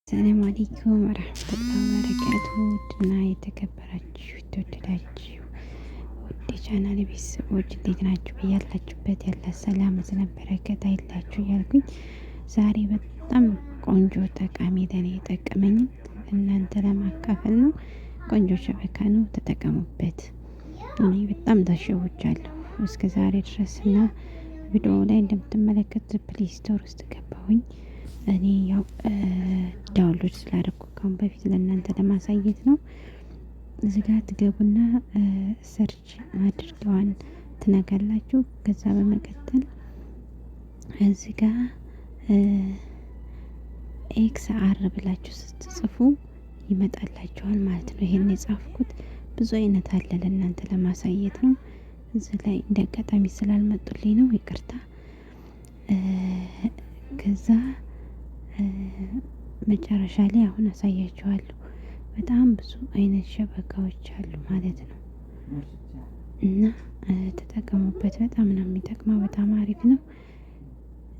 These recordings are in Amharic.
ሰላም አለይኩም ወራህመቱላሂ ወበረካቱ እና የተከበራችሁ የተወደዳችሁ ውድ ቻናል ቤተሰቦች እንዴት ናችሁ? ያላችሁበት ያለ ሰላም በረከት አይላችሁ እያልኩኝ ዛሬ በጣም ቆንጆ ጠቃሚ ለኔ የጠቀመኝን እናንተ ለማካፈል ነው። ቆንጆ ሸበካ ነው፣ ተጠቀሙበት። እኔ በጣም ተሸውቻለሁ እስከ ዛሬ ድረስ እና ቪዲዮ ላይ እንደምትመለከቱት ፕሌይ ስቶር ውስጥ ገባሁኝ። እኔ ያው ዳውንሎድ ስላደረኩ ካሁን በፊት ለእናንተ ለማሳየት ነው። እዚህ ጋር ትገቡና ሰርች አድርገዋን ትነካላችሁ። ከዛ በመቀጠል እዚህ ጋር ኤክስ አር ብላችሁ ስትጽፉ ይመጣላችኋል ማለት ነው። ይሄን የጻፍኩት ብዙ አይነት አለ ለእናንተ ለማሳየት ነው። እዚህ ላይ እንደ አጋጣሚ ስላልመጡልኝ ነው፣ ይቅርታ። ከዛ መጨረሻ ላይ አሁን አሳያችኋለሁ። በጣም ብዙ አይነት ሸበካዎች አሉ ማለት ነው እና ተጠቀሙበት። በጣም ነው የሚጠቅመው፣ በጣም አሪፍ ነው።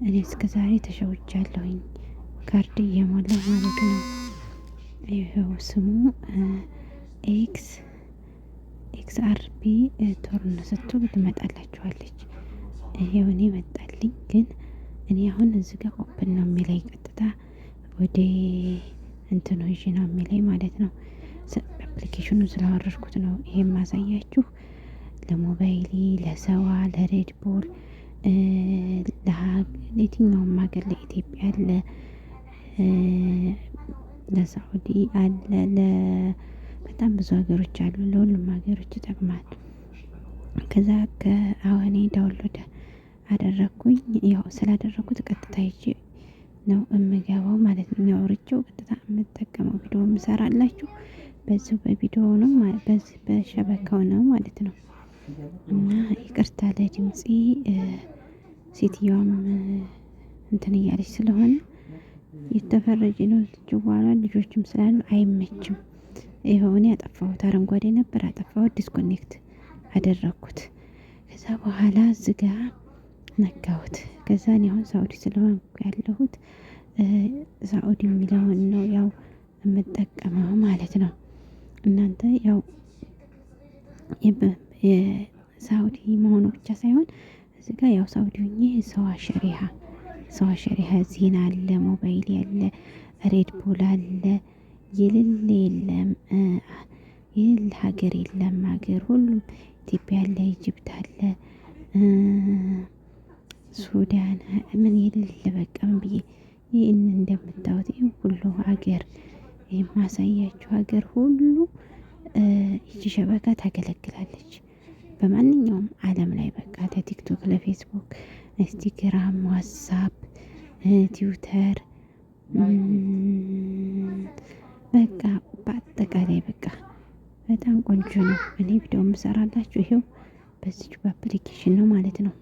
እኔ እስከ ዛሬ ተሸውጃለሁኝ ካርድ እየሞላው ማለት ነው። ይኸው ስሙ ኤክስ አርቢ ቶርን ስትሉ ትመጣላችኋለች። ይሄው እኔ መጣልኝ፣ ግን እኔ አሁን እዚህ ጋር ኦፕን ነው የሚለኝ ቀጥታ ወደ እንትኑ ይዤ ነው የሚለኝ ማለት ነው። አፕሊኬሽኑ ስላወረድኩት ነው ይሄ ማሳያችሁ። ለሞባይሊ፣ ለሰዋ፣ ለሬድ ቦል፣ ለየትኛውም ሀገር፣ ለኢትዮጵያ አለ፣ ለሳዑዲ አለ፣ በጣም ብዙ ሀገሮች አሉ። ለሁሉም ሀገሮች ይጠቅማል። ከዛ ከአሁን ዳውንሎድ አደረኩኝ። ያው ስላደረኩት ቀጥታ ይዤ ነው የምገባው ማለት ነው። ያወርቼው ቀጥታ የምጠቀመው ቪዲዮ የምሰራላችሁ በዚሁ በቪዲዮ ነው፣ በዚህ በሸበካው ነው ማለት ነው። እና ይቅርታ ለድምፄ፣ ሴትዮዋም እንትን እያለች ስለሆነ የተፈረጀ ነው ጅዋላ፣ ልጆችም ስላሉ አይመችም። ይኸው እኔ ያጠፋሁት አረንጓዴ ነበር፣ አጠፋሁት፣ ዲስኮኔክት አደረኩት። ከዛ በኋላ ዝጋ ነካሁት። ከዛ እኔ አሁን ሳኡዲ ስለሆንኩ ያለሁት ሳኡዲ የሚለውን ነው ያው የምጠቀመው ማለት ነው። እናንተ ያው የሳኡዲ መሆኑ ብቻ ሳይሆን እዚህ ጋር ያው ሳኡዲ ሆኜ ሰዋ ሸሪሃ ዜና አለ፣ ሞባይል ያለ፣ ሬድ ቦል አለ፣ የሌለ የለም፣ የሌለ ሀገር የለም። ሀገር ሁሉም ኢትዮጵያ አለ፣ ኢጅፕት አለ፣ ሱዳን ምን የሌለ በቃ ምን ብዬ ይህን እንደምታዩት ይህ ሁሉ ሀገር የማሳያችሁ ሀገር ሁሉ ይቺ ሸበካ ታገለግላለች። በማንኛውም ዓለም ላይ በቃ ለቲክቶክ፣ ለፌስቡክ፣ ኢንስታግራም፣ ዋትሳፕ፣ ትዊተር በቃ በአጠቃላይ በቃ በጣም ቆንጆ ነው። እኔ ቪዲዮ የምሰራላችሁ ይሄው በዚች በአፕሊኬሽን ነው ማለት ነው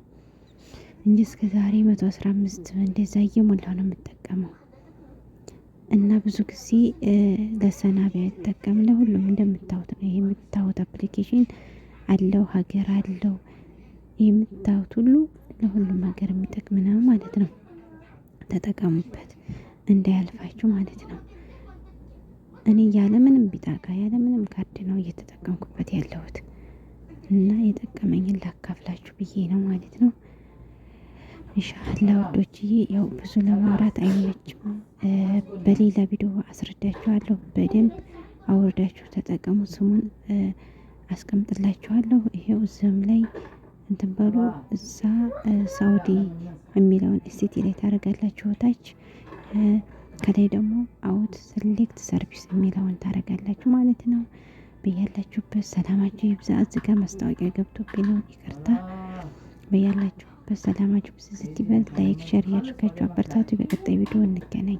እንጂ እስከ ዛሬ 115 እንደዛ እየሞላው ነው የምጠቀመው። እና ብዙ ጊዜ ለሰናቢያ አይጠቀም፣ ለሁሉም እንደምታዩት ነው። ይሄ የምታዩት አፕሊኬሽን አለው፣ ሀገር አለው። የምታዩት ሁሉ ለሁሉም ሀገር የሚጠቅም ነው ማለት ነው። ተጠቀሙበት እንዳያልፋችሁ ማለት ነው። እኔ ያለምንም ቢጣቃ ያለምንም ካርድ ነው እየተጠቀምኩበት ያለሁት እና የጠቀመኝን ላካፍላችሁ ብዬ ነው ማለት ነው። ኢንሻአላህ ወዶችዬ፣ ያው ብዙ ለማውራት አይመችም። በሌላ ቪዲዮ አስረዳችኋለሁ። በደንብ አውርዳችሁ ተጠቀሙ። ስሙን አስቀምጥላችኋለሁ። ይሄው እዚህም ላይ እንትን በሉ። እዛ ሳኡዲ የሚለውን ስቴት ላይ ታደርጋላችሁ ታች፣ ከላይ ደግሞ አውት ሴሌክት ሰርቪስ የሚለውን ታደርጋላችሁ ማለት ነው። በያላችሁበት ሰላማችሁ ይብዛ። እዚህ ጋር ማስታወቂያ ገብቶብኝ ነው፣ ይቅርታ። በያላችሁበት ሰላማችሁ ብዝት ይበል። ላይክ ሼር ያድርጋችሁ፣ አበርታቱ። በቀጣይ ቪዲዮ እንገናኝ።